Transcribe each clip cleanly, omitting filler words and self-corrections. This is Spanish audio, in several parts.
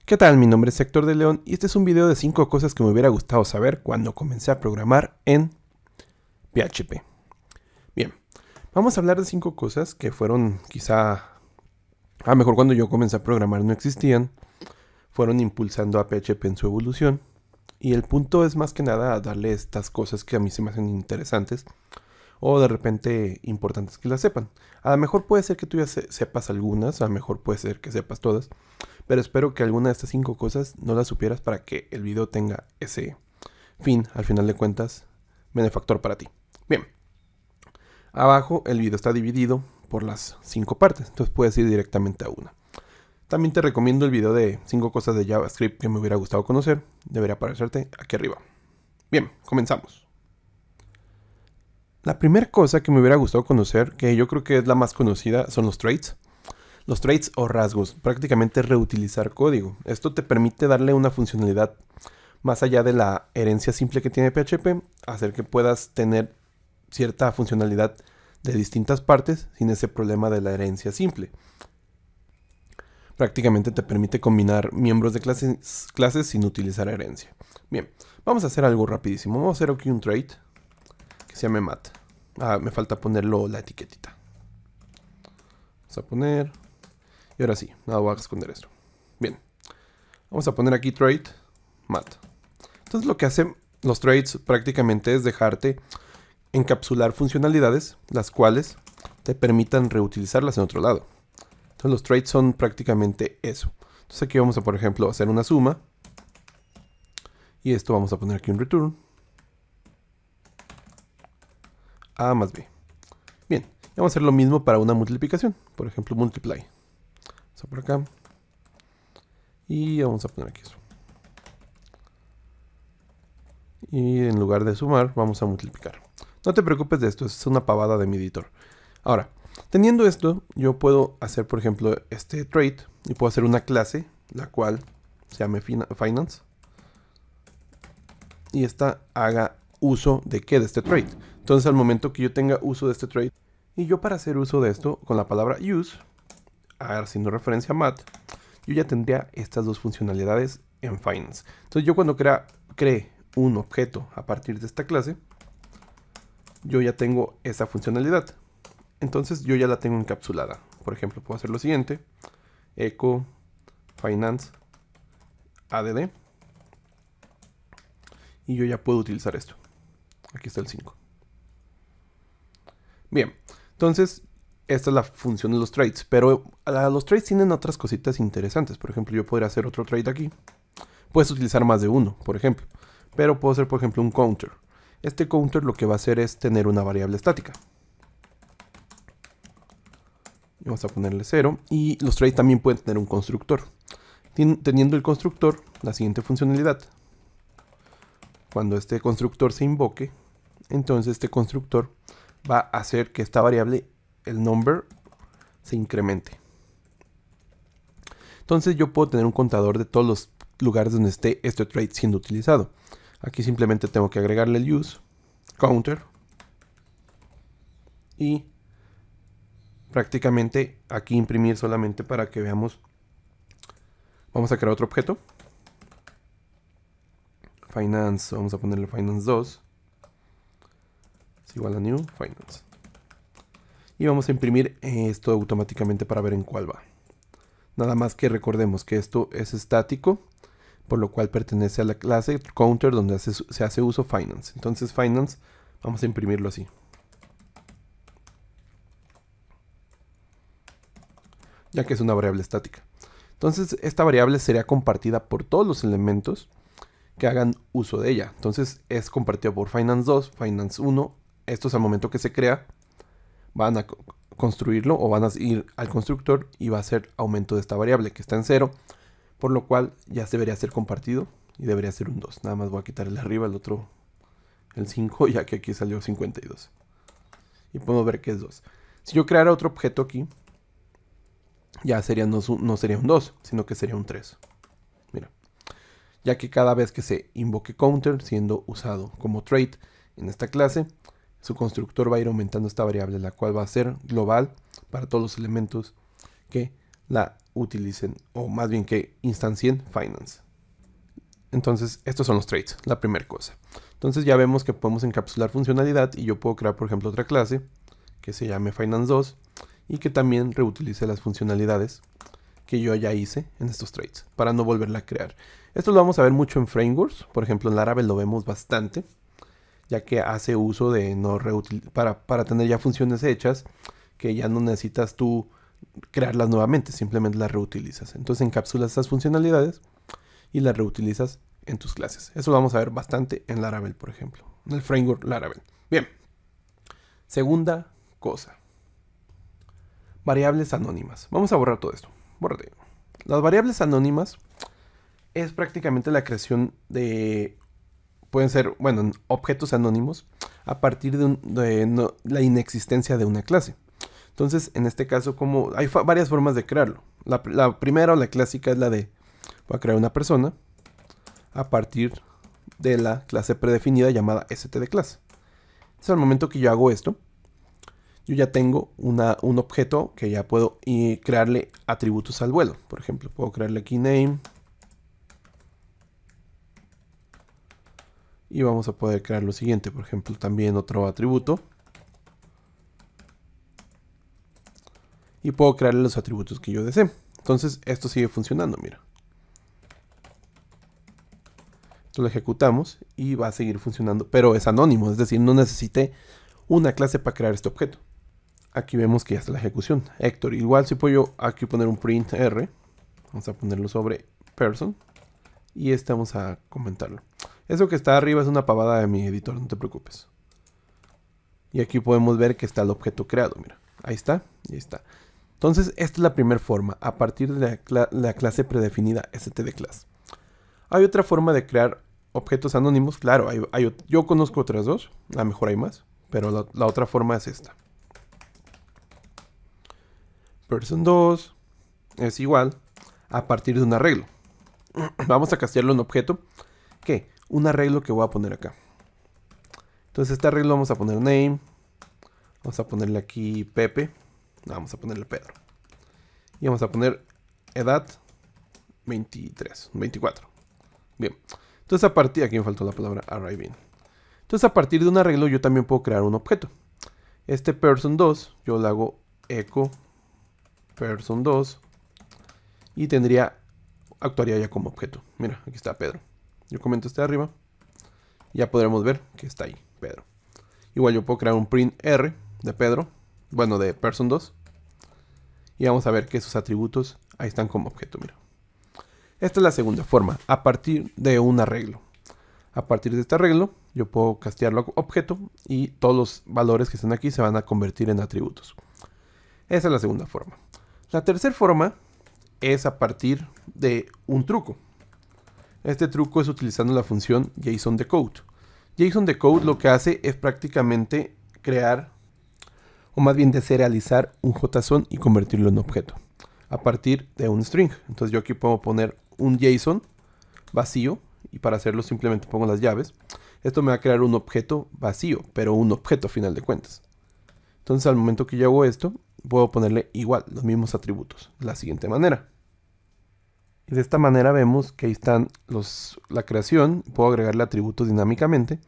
¿Qué tal? Mi nombre es Héctor de León y este es un video de 5 cosas que me hubiera gustado saber cuando comencé a programar en PHP. Bien, vamos a hablar de 5 cosas que fueron quizá, a lo mejor cuando yo comencé a programar no existían, fueron impulsando a PHP en su evolución. Y el punto es más que nada darle estas cosas que a mí se me hacen interesantes o de repente importantes que las sepan. A lo mejor puede ser que tú ya sepas algunas, a lo mejor puede ser que sepas todas, pero espero que alguna de estas 5 cosas no las supieras para que el video tenga ese fin, al final de cuentas, benefactor para ti. Bien, abajo el video está dividido por las 5 partes, entonces puedes ir directamente a una. También te recomiendo el video de 5 cosas de JavaScript que me hubiera gustado conocer, debería aparecerte aquí arriba. Bien, comenzamos. La primera cosa que me hubiera gustado conocer, que yo creo que es la más conocida, son los traits. Los traits o rasgos, prácticamente reutilizar código. Esto te permite darle una funcionalidad más allá de la herencia simple que tiene PHP, hacer que puedas tener cierta funcionalidad de distintas partes sin ese problema de la herencia simple. Prácticamente te permite combinar miembros de clases sin utilizar herencia. Bien, vamos a hacer algo rapidísimo. Vamos a hacer aquí un trait que se llame mat. Me falta ponerlo la etiquetita. Vamos a poner... Y ahora sí, nada, voy a esconder esto. Bien, vamos a poner aquí trait mat. Entonces lo que hacen los traits prácticamente es dejarte encapsular funcionalidades, las cuales te permitan reutilizarlas en otro lado. Entonces los traits son prácticamente eso. Entonces aquí vamos a, por ejemplo, hacer una suma. Y esto vamos a poner aquí un return. A más B. Bien, vamos a hacer lo mismo para una multiplicación. Por ejemplo, multiply. Vamos a por acá. Y vamos a poner aquí eso. Y en lugar de sumar, vamos a multiplicar. No te preocupes de esto, es una pavada de mi editor. Ahora, teniendo esto, yo puedo hacer, por ejemplo, este trait. Y puedo hacer una clase, la cual se llame finance. Y esta haga uso de ¿qué? De este trait. Entonces, al momento que yo tenga uso de este trait, y yo para hacer uso de esto, con la palabra use, haciendo referencia a mat, yo ya tendría estas dos funcionalidades en finance. Entonces, yo cuando cree un objeto a partir de esta clase, yo ya tengo esa funcionalidad. Entonces, yo ya la tengo encapsulada. Por ejemplo, puedo hacer lo siguiente: echo finance add. Y yo ya puedo utilizar esto. Aquí está el 5. Bien, entonces esta es la función de los traits. Pero los traits tienen otras cositas interesantes. Por ejemplo, yo podría hacer otro trait aquí. Puedes utilizar más de uno, por ejemplo. Pero puedo hacer, por ejemplo, un counter. Este counter lo que va a hacer es tener una variable estática. Vamos a ponerle 0. Y los traits también pueden tener un constructor. Teniendo el constructor, la siguiente funcionalidad. Cuando este constructor se invoque, entonces este constructor va a hacer que esta variable, el number, se incremente. Entonces yo puedo tener un contador de todos los lugares donde esté este trait siendo utilizado. Aquí simplemente tengo que agregarle el use, counter, y prácticamente aquí imprimir solamente para que veamos. Vamos a crear otro objeto. Finance, vamos a ponerle finance 2. Es igual a new finance. Y vamos a imprimir esto automáticamente para ver en cuál va. Nada más que recordemos que esto es estático, por lo cual pertenece a la clase counter donde se hace uso finance. Entonces finance, vamos a imprimirlo así. Ya que es una variable estática. Entonces esta variable sería compartida por todos los elementos que hagan uso de ella. Entonces es compartido por finance 2, finance 1. Estos al momento que se crea van a construirlo o van a ir al constructor y va a ser aumento de esta variable que está en 0, por lo cual ya debería ser compartido y debería ser un 2. Nada más voy a quitar el de arriba, el otro, el 5, ya que aquí salió 52. Y podemos ver que es 2. Si yo creara otro objeto aquí, ya sería no sería un 2, sino que sería un 3. Mira. Ya que cada vez que se invoque counter siendo usado como trait en esta clase, su constructor va a ir aumentando esta variable, la cual va a ser global para todos los elementos que la utilicen, o más bien que instancien Finance. Entonces, estos son los traits, la primera cosa. Entonces ya vemos que podemos encapsular funcionalidad y yo puedo crear, por ejemplo, otra clase que se llame Finance2 y que también reutilice las funcionalidades que yo ya hice en estos traits para no volverla a crear. Esto lo vamos a ver mucho en frameworks, por ejemplo en Laravel lo vemos bastante, ya que hace uso de no para tener ya funciones hechas que ya no necesitas tú crearlas nuevamente, simplemente las reutilizas. Entonces encapsulas esas funcionalidades y las reutilizas en tus clases. Eso lo vamos a ver bastante en Laravel, por ejemplo, en el framework Laravel. Bien, segunda cosa. Variables anónimas. Vamos a borrar todo esto. Bórrate. Las variables anónimas es prácticamente la creación de, pueden ser, bueno, objetos anónimos a partir de la inexistencia de una clase. Entonces, en este caso, como hay varias formas de crearlo. La primera o la clásica es la de, voy a crear una persona a partir de la clase predefinida llamada stdClass. Entonces, al momento que yo hago esto, yo ya tengo un objeto que ya puedo crearle atributos al vuelo. Por ejemplo, puedo crearle aquí name. Y vamos a poder crear lo siguiente. Por ejemplo, también otro atributo. Y puedo crearle los atributos que yo desee. Entonces, esto sigue funcionando, mira. Esto lo ejecutamos y va a seguir funcionando. Pero es anónimo, es decir, no necesité una clase para crear este objeto. Aquí vemos que ya está la ejecución. Héctor, igual si puedo yo aquí poner un print R. Vamos a ponerlo sobre person. Y vamos a comentarlo. Eso que está arriba es una pavada de mi editor, no te preocupes. Y aquí podemos ver que está el objeto creado, mira. Ahí está, y ahí está. Entonces, esta es la primera forma, a partir de la clase predefinida stdClass. Hay otra forma de crear objetos anónimos, claro, yo conozco otras dos, a lo mejor hay más, pero la otra forma es esta. Person2 es igual a partir de un arreglo. Vamos a castearlo en objeto. ¿Qué? Un arreglo que voy a poner acá. Entonces este arreglo vamos a poner name. Vamos a ponerle aquí Pepe. Vamos a ponerle Pedro. Y vamos a poner edad 23, 24. Bien. Entonces a partir, aquí me faltó la palabra arriving. Entonces a partir de un arreglo yo también puedo crear un objeto. Este person2 yo le hago echo person2 y actuaría ya como objeto. Mira, aquí está Pedro. Yo comento este de arriba. Ya podremos ver que está ahí, Pedro. Igual yo puedo crear un print R de Pedro. Bueno, de person2. Y vamos a ver que sus atributos ahí están como objeto, mira. Esta es la segunda forma, a partir de un arreglo. A partir de este arreglo, yo puedo castearlo a objeto y todos los valores que están aquí se van a convertir en atributos. Esa es la segunda forma. La tercera forma es a partir de un truco. Este truco es utilizando la función JSON_decode. JSON_decode lo que hace es prácticamente crear, o más bien deserializar un JSON y convertirlo en objeto a partir de un string. Entonces yo aquí puedo poner un JSON vacío y para hacerlo simplemente pongo las llaves. Esto me va a crear un objeto vacío, pero un objeto a final de cuentas. Entonces al momento que yo hago esto, puedo ponerle igual los mismos atributos de la siguiente manera. Y de esta manera vemos que ahí están la creación. Puedo agregarle atributos dinámicamente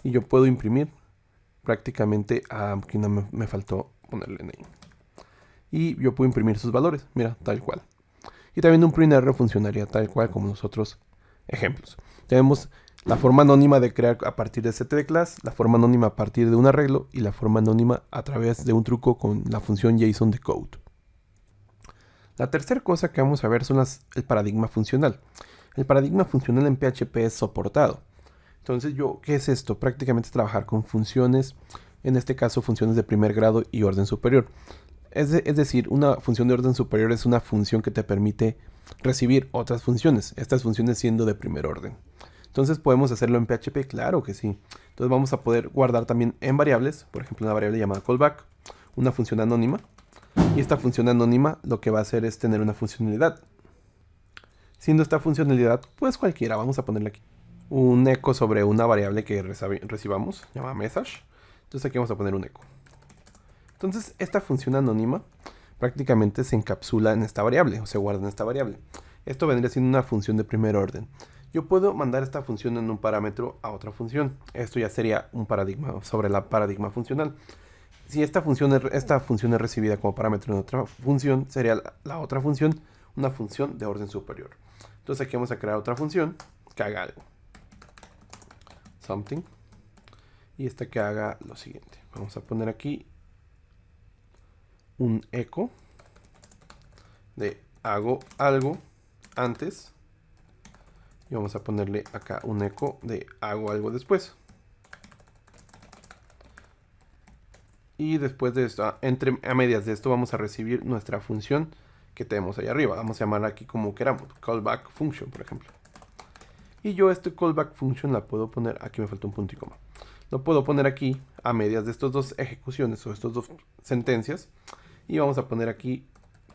y yo puedo imprimir prácticamente aquí no me faltó ponerle name. Y yo puedo imprimir sus valores, mira, tal cual. Y también un print R funcionaría tal cual como los otros ejemplos. Tenemos la forma anónima de crear a partir de stdClass, la forma anónima a partir de un arreglo y la forma anónima a través de un truco con la función JSON_decode. La tercera cosa que vamos a ver son el paradigma funcional. El paradigma funcional en PHP es soportado. Entonces, ¿qué es esto? Prácticamente es trabajar con funciones, en este caso funciones de primer grado y orden superior. Es decir, una función de orden superior es una función que te permite recibir otras funciones, estas funciones siendo de primer orden. Entonces, ¿podemos hacerlo en PHP? Claro que sí. Entonces vamos a poder guardar también en variables, por ejemplo, una variable llamada callback, una función anónima. Y esta función anónima lo que va a hacer es tener una funcionalidad. Siendo esta funcionalidad, pues cualquiera, vamos a ponerle aquí un eco sobre una variable que recibamos, llamada message. Entonces aquí vamos a poner un eco. Entonces esta función anónima prácticamente se encapsula en esta variable o se guarda en esta variable. Esto vendría siendo una función de primer orden. Yo puedo mandar esta función en un parámetro a otra función. Esto ya sería un paradigma sobre la paradigma funcional. Si esta función es recibida como parámetro en otra función, sería la otra función una función de orden superior. Entonces aquí vamos a crear otra función que haga algo. Something. Y esta que haga lo siguiente. Vamos a poner aquí un eco de hago algo antes. Y vamos a ponerle acá un eco de hago algo después. Y después de esto, a medias de esto, vamos a recibir nuestra función que tenemos ahí arriba. Vamos a llamarla aquí como queramos, callback function, por ejemplo. Y yo este callback function la puedo poner, aquí me falta un punto y coma. Lo puedo poner aquí a medias de estas dos ejecuciones o estas dos sentencias. Y vamos a poner aquí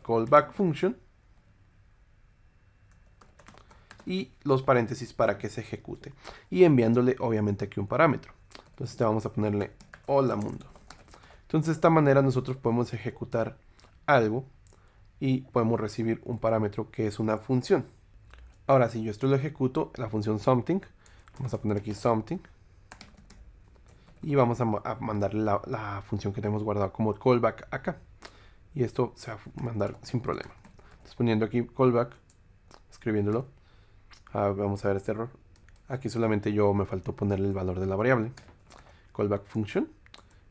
callback function. Y los paréntesis para que se ejecute. Y enviándole obviamente aquí un parámetro. Entonces vamos a ponerle hola mundo. Entonces de esta manera nosotros podemos ejecutar algo y podemos recibir un parámetro que es una función. Ahora si yo esto lo ejecuto, la función something, vamos a poner aquí something y vamos a mandarle la función que tenemos guardada como callback acá. Y esto se va a mandar sin problema. Entonces poniendo aquí callback, escribiéndolo, vamos a ver este error. Aquí solamente me faltó ponerle el valor de la variable, callback function,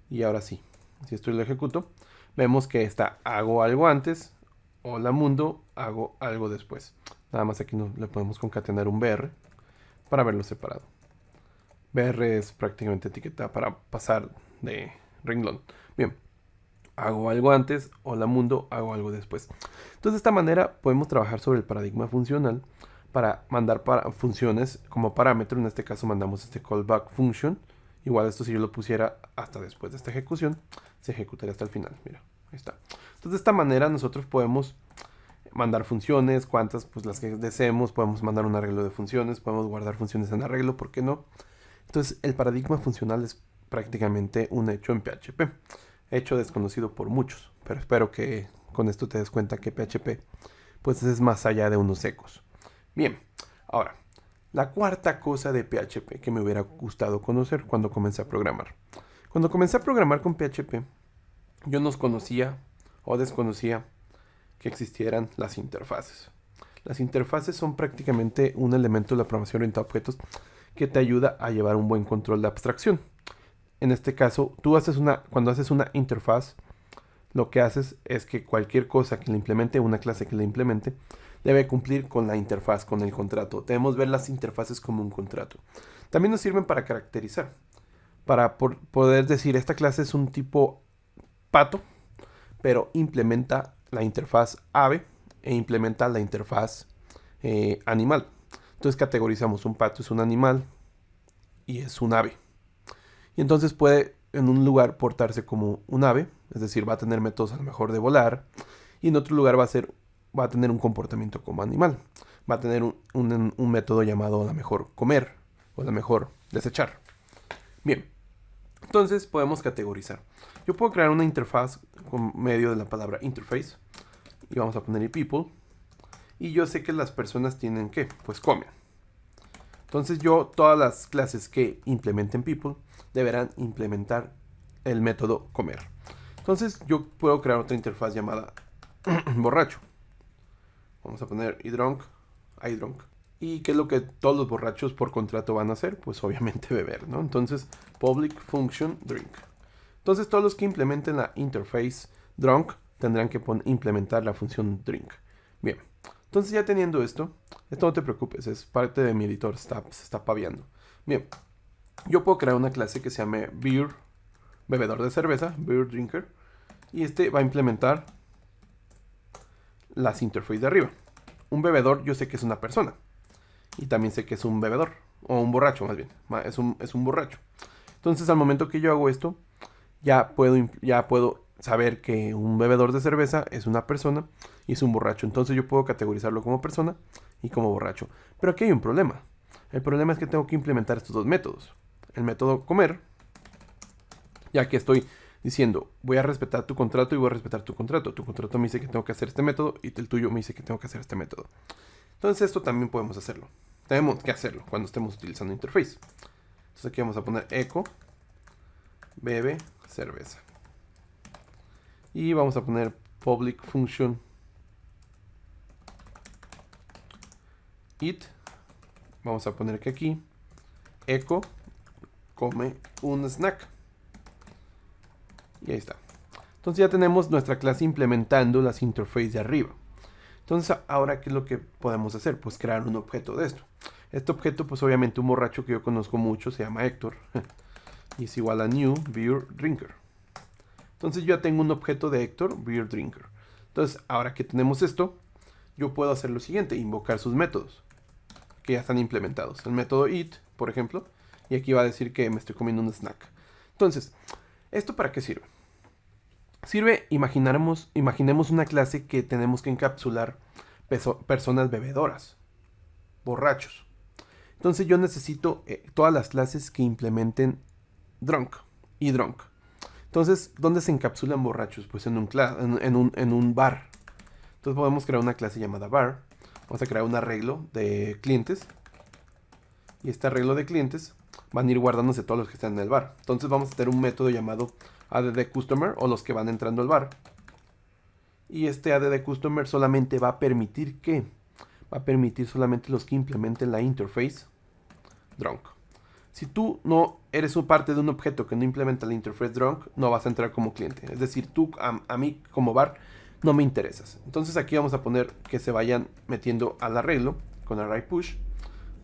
y ahora sí. Si esto lo ejecuto, vemos que está hago algo antes, hola mundo, hago algo después. Nada más aquí le podemos concatenar un BR para verlo separado. BR es prácticamente etiqueta para pasar de renglón. Bien, hago algo antes, hola mundo, hago algo después. Entonces de esta manera podemos trabajar sobre el paradigma funcional para mandar funciones como parámetro. En este caso mandamos este callback function. Igual esto si yo lo pusiera hasta después de esta ejecución, se ejecutaría hasta el final. Mira, ahí está. Entonces de esta manera nosotros podemos mandar funciones, cuantas, pues las que deseemos. Podemos mandar un arreglo de funciones, podemos guardar funciones en arreglo, ¿por qué no? Entonces el paradigma funcional es prácticamente un hecho en PHP. Hecho desconocido por muchos, pero espero que con esto te des cuenta que PHP pues es más allá de unos ecos. Bien, ahora, la cuarta cosa de PHP que me hubiera gustado conocer cuando comencé a programar. Cuando comencé a programar con PHP, yo no conocía o desconocía que existieran las interfaces. Las interfaces son prácticamente un elemento de la programación orientada a objetos que te ayuda a llevar un buen control de abstracción. En este caso, cuando haces una interfaz, lo que haces es que cualquier cosa que le implemente, una clase que le implemente, debe cumplir con la interfaz, con el contrato. Debemos ver las interfaces como un contrato. También nos sirven para caracterizar, para poder decir, esta clase es un tipo pato, pero implementa la interfaz ave e implementa la interfaz animal. Entonces categorizamos, un pato es un animal y es un ave. Y entonces puede en un lugar portarse como un ave, es decir, va a tener métodos a lo mejor de volar, y en otro lugar va a tener un comportamiento como animal. Va a tener un método llamado a lo mejor comer o a lo mejor desechar. Bien, entonces podemos categorizar. Yo puedo crear una interfaz con medio de la palabra interface y vamos a poner people. Y yo sé que las personas tienen que, pues comen. Entonces todas las clases que implementen people deberán implementar el método comer. Entonces yo puedo crear otra interfaz llamada borracho. Vamos a poner iDrunk. ¿Y qué es lo que todos los borrachos por contrato van a hacer? Pues obviamente beber, ¿no? Entonces public function drink. Entonces todos los que implementen la interface drunk tendrán que implementar la función drink. Bien, entonces ya teniendo esto no te preocupes, es parte de mi editor, se está paviando. Bien, yo puedo crear una clase que se llame beer, bebedor de cerveza, beer drinker, y este va a implementar las interfaces de arriba. Un bebedor yo sé que es una persona, y también sé que es un bebedor, o un borracho más bien, es un borracho. Entonces al momento que yo hago esto, ya puedo saber que un bebedor de cerveza es una persona y es un borracho. Entonces yo puedo categorizarlo como persona y como borracho. Pero aquí hay un problema. El problema es que tengo que implementar estos dos métodos. El método comer, ya que estoy diciendo, voy a respetar tu contrato y voy a respetar tu contrato. Tu contrato me dice que tengo que hacer este método y el tuyo me dice que tengo que hacer este método. Entonces esto también podemos hacerlo. Tenemos que hacerlo cuando estemos utilizando interface. Entonces aquí vamos a poner echo bebe cerveza. Y vamos a poner public function eat. Vamos a poner que aquí echo come un snack. Y ahí está. Entonces ya tenemos nuestra clase implementando las interfaces de arriba. Entonces ahora, ¿qué es lo que podemos hacer? Pues crear un objeto de esto. Este objeto, pues obviamente un borracho que yo conozco mucho se llama Héctor. Y es igual a new beer drinker. Entonces yo ya tengo un objeto de Héctor beer drinker. Entonces ahora que tenemos esto, yo puedo hacer lo siguiente, invocar sus métodos que ya están implementados. El método eat, por ejemplo, y aquí va a decir que me estoy comiendo un snack. Entonces, ¿esto para qué sirve? Sirve, imaginemos una clase que tenemos que encapsular personas bebedoras, borrachos. Entonces yo necesito todas las clases que implementen drunk y drunk. Entonces, ¿dónde se encapsulan borrachos? Pues en un bar. Entonces podemos crear una clase llamada bar. Vamos a crear un arreglo de clientes. Y este arreglo de clientes van a ir guardándose todos los que están en el bar. Entonces vamos a tener un método llamado addCustomer o los que van entrando al bar. Y este addCustomer solamente va a permitir que va a permitir solamente los que implementen la interface drunk. Si tú no eres parte de un objeto que no implementa la interface drunk, no vas a entrar como cliente. Es decir, tú a mí como bar no me interesas. Entonces aquí vamos a poner que se vayan metiendo al arreglo con array push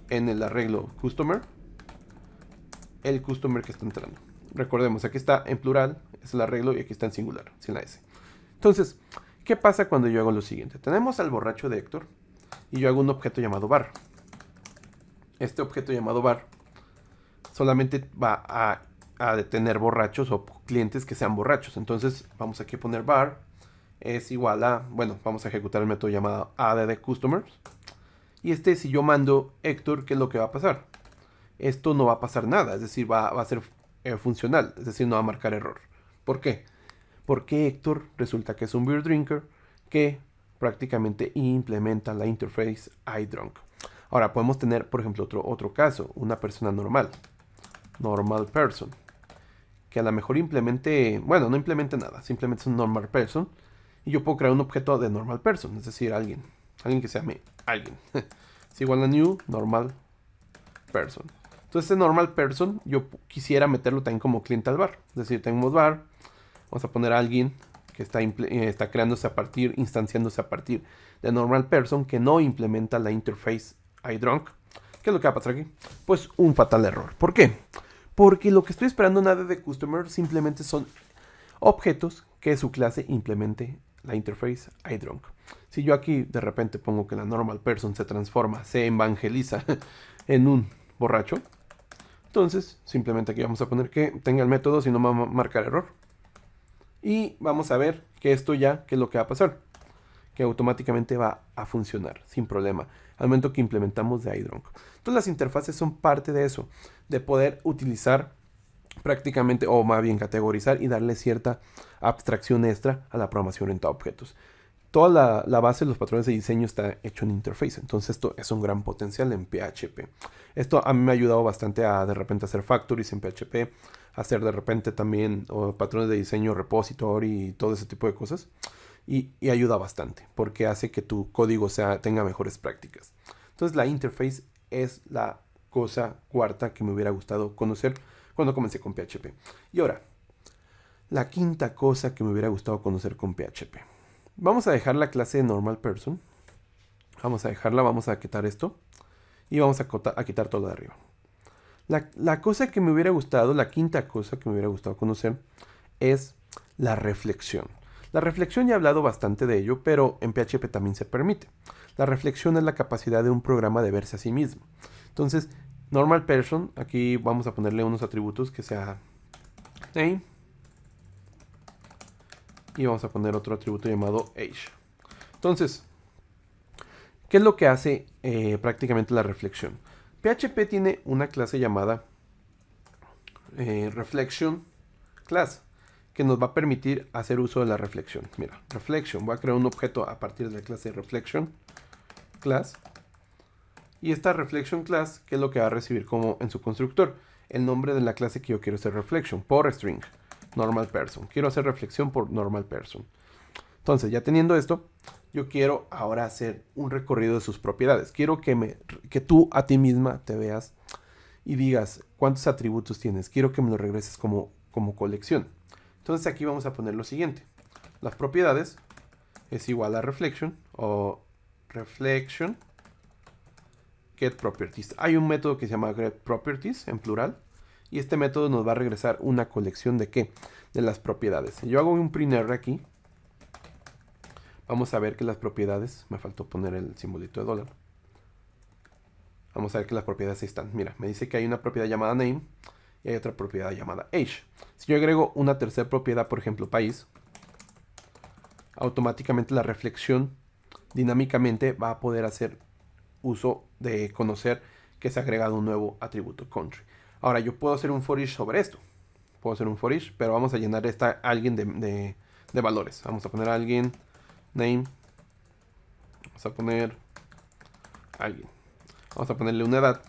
en el arreglo customer el customer que está entrando. Recordemos, aquí está en plural, es el arreglo, y aquí está en singular, sin la S. Entonces, ¿qué pasa cuando yo hago lo siguiente? Tenemos al borracho de Héctor y yo hago un objeto llamado bar. Este objeto llamado bar solamente va a detener borrachos o clientes que sean borrachos. Entonces, vamos aquí a poner bar es igual a, bueno, vamos a ejecutar el método llamado addCustomers. Y si yo mando Héctor, ¿qué es lo que va a pasar? Esto no va a pasar nada, es decir, va a ser funcional, es decir, no va a marcar error. ¿Por qué? Porque Héctor resulta que es un beer drinker que prácticamente implementa la interface iDrunk. Ahora, podemos tener, por ejemplo, otro caso, una persona normal person, que a lo mejor implemente, bueno, no implemente nada, simplemente es un normal person, y yo puedo crear un objeto de normal person, es decir, alguien que se llame alguien. Es igual a new normal person. Entonces, este normal person, yo quisiera meterlo también como cliente al bar. Es decir, tenemos bar, vamos a poner a alguien que está creándose a partir, instanciándose a partir de normal person que no implementa la interface iDrunk. ¿Qué es lo que va a pasar aquí? Pues un fatal error. ¿Por qué? Porque lo que estoy esperando en addCustomer simplemente son objetos que su clase implemente la interface iDrunk. Si yo aquí de repente pongo que la normal person se transforma, se evangeliza en un borracho, entonces simplemente aquí vamos a poner que tenga el método, si no va a marcar error. Y vamos a ver que esto ya, ¿qué es lo que va a pasar? Que automáticamente va a funcionar sin problema al momento que implementamos de iDrunk. Entonces las interfaces son parte de eso, de poder utilizar prácticamente, o más bien categorizar y darle cierta abstracción extra a la programación orientada a objetos. Toda la base de los patrones de diseño está hecho en interface, entonces esto es un gran potencial en PHP. Esto a mí me ha ayudado bastante a de repente hacer factories en PHP, hacer de repente también patrones de diseño repository y todo ese tipo de cosas. Y ayuda bastante, porque hace que tu código tenga mejores prácticas. Entonces la interface es la cosa cuarta que me hubiera gustado conocer cuando comencé con PHP. Y ahora, la quinta cosa que me hubiera gustado conocer con PHP. Vamos a dejar la clase de normal person. Vamos a dejarla, vamos a quitar esto. Y vamos a quitar todo de arriba. La cosa que me hubiera gustado, la quinta cosa que me hubiera gustado conocer es la reflexión. La reflexión ya he hablado bastante de ello, pero en PHP también se permite. La reflexión es la capacidad de un programa de verse a sí mismo. Entonces, normal person, aquí vamos a ponerle unos atributos que sea name. Y vamos a poner otro atributo llamado age. Entonces, ¿qué es lo que hace prácticamente la reflexión? PHP tiene una clase llamada reflection class. que nos va a permitir hacer uso de la reflexión. Mira, reflection, voy a crear un objeto a partir de la clase reflection class. Y esta reflection class, ¿qué es lo que va a recibir como en su constructor? El nombre de la clase que yo quiero hacer reflection, por string, normal person. Quiero hacer reflexión por normal person. Entonces, ya teniendo esto, yo quiero ahora hacer un recorrido de sus propiedades. Quiero que tú a ti misma te veas y digas cuántos atributos tienes. Quiero que me lo regreses como colección. Entonces aquí vamos a poner lo siguiente. Las propiedades es igual a reflection o reflection get properties. Hay un método que se llama get properties en plural. Y este método nos va a regresar una colección de ¿qué? De las propiedades. Si yo hago un printr aquí, vamos a ver que las propiedades, me faltó poner el simbolito de dólar. Vamos a ver que las propiedades ahí están. Mira, me dice que hay una propiedad llamada name y hay otra propiedad llamada age. Si yo agrego una tercera propiedad, por ejemplo, país, automáticamente la reflexión dinámicamente va a poder hacer uso de conocer que se ha agregado un nuevo atributo country. Ahora, yo puedo hacer un for each sobre esto. Puedo hacer un for each, pero vamos a llenar alguien de valores. Vamos a poner alguien, name. Vamos a poner alguien. Vamos a ponerle una edad.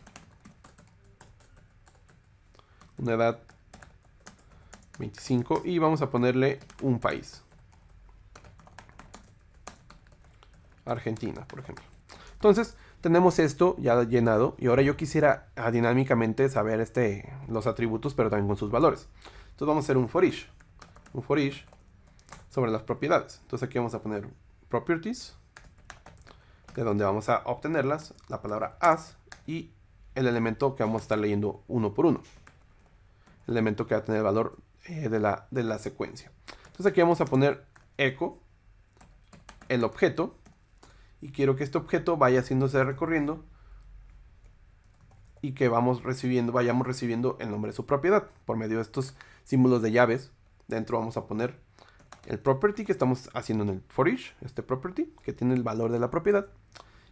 Una edad 25 y vamos a ponerle un país. Argentina, por ejemplo. Entonces, tenemos esto ya llenado y ahora yo quisiera dinámicamente saber los atributos, pero también con sus valores. Entonces vamos a hacer un for each. Un for each sobre las propiedades. Entonces aquí vamos a poner properties, de donde vamos a obtenerlas, la palabra as y el elemento que vamos a estar leyendo uno por uno. El elemento que va a tener el valor de la secuencia. Entonces aquí vamos a poner echo, el objeto, y quiero que este objeto vaya haciéndose recorriendo y que vayamos recibiendo el nombre de su propiedad. Por medio de estos símbolos de llaves, dentro vamos a poner el property que estamos haciendo en el for each, este property que tiene el valor de la propiedad.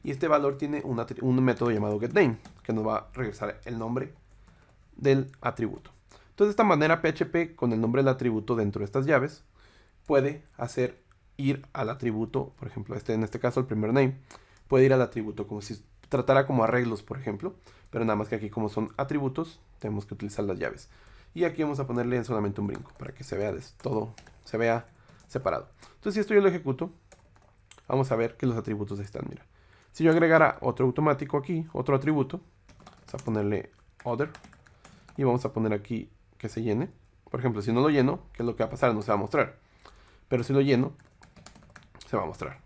Y este valor tiene un método llamado getName, que nos va a regresar el nombre del atributo. Entonces de esta manera PHP con el nombre del atributo dentro de estas llaves puede hacer ir al atributo, por ejemplo, en este caso el primer name, puede ir al atributo como si tratara como arreglos, por ejemplo, pero nada más que aquí como son atributos, tenemos que utilizar las llaves. Y aquí vamos a ponerle solamente un brinco para que se vea todo, se vea separado. Entonces si esto yo lo ejecuto, vamos a ver que los atributos ahí están, mira. Si yo agregara otro automático aquí, otro atributo, vamos a ponerle other, y vamos a poner aquí que se llene. Por ejemplo, si no lo lleno, ¿qué es lo que va a pasar? No se va a mostrar. Pero si lo lleno, se va a mostrar.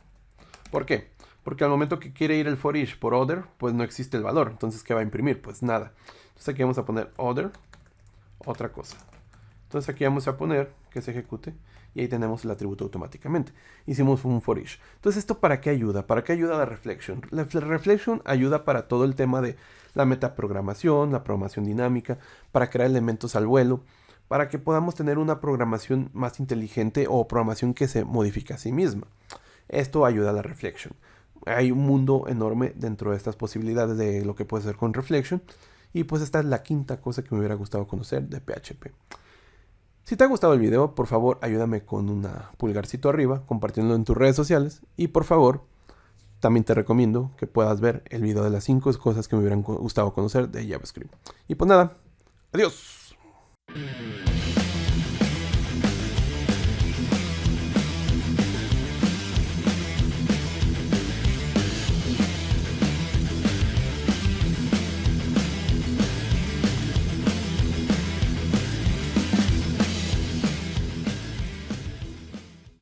¿Por qué? Porque al momento que quiere ir el for each por other, pues no existe el valor. Entonces, ¿qué va a imprimir? Pues nada. Entonces aquí vamos a poner other, otra cosa. Entonces aquí vamos a poner que se ejecute y ahí tenemos el atributo automáticamente. Hicimos un for each. Entonces, ¿esto para qué ayuda? ¿Para qué ayuda la reflection? La reflection ayuda para todo el tema de la metaprogramación, la programación dinámica, para crear elementos al vuelo, para que podamos tener una programación más inteligente o programación que se modifica a sí misma. Esto ayuda a la reflection. Hay un mundo enorme dentro de estas posibilidades de lo que puede ser con reflection. Y pues esta es la quinta cosa que me hubiera gustado conocer de PHP. Si te ha gustado el video, por favor ayúdame con un pulgarcito arriba, compartiéndolo en tus redes sociales. Y por favor, también te recomiendo que puedas ver el video de las 5 cosas que me hubieran gustado conocer de JavaScript. Y pues nada, adiós.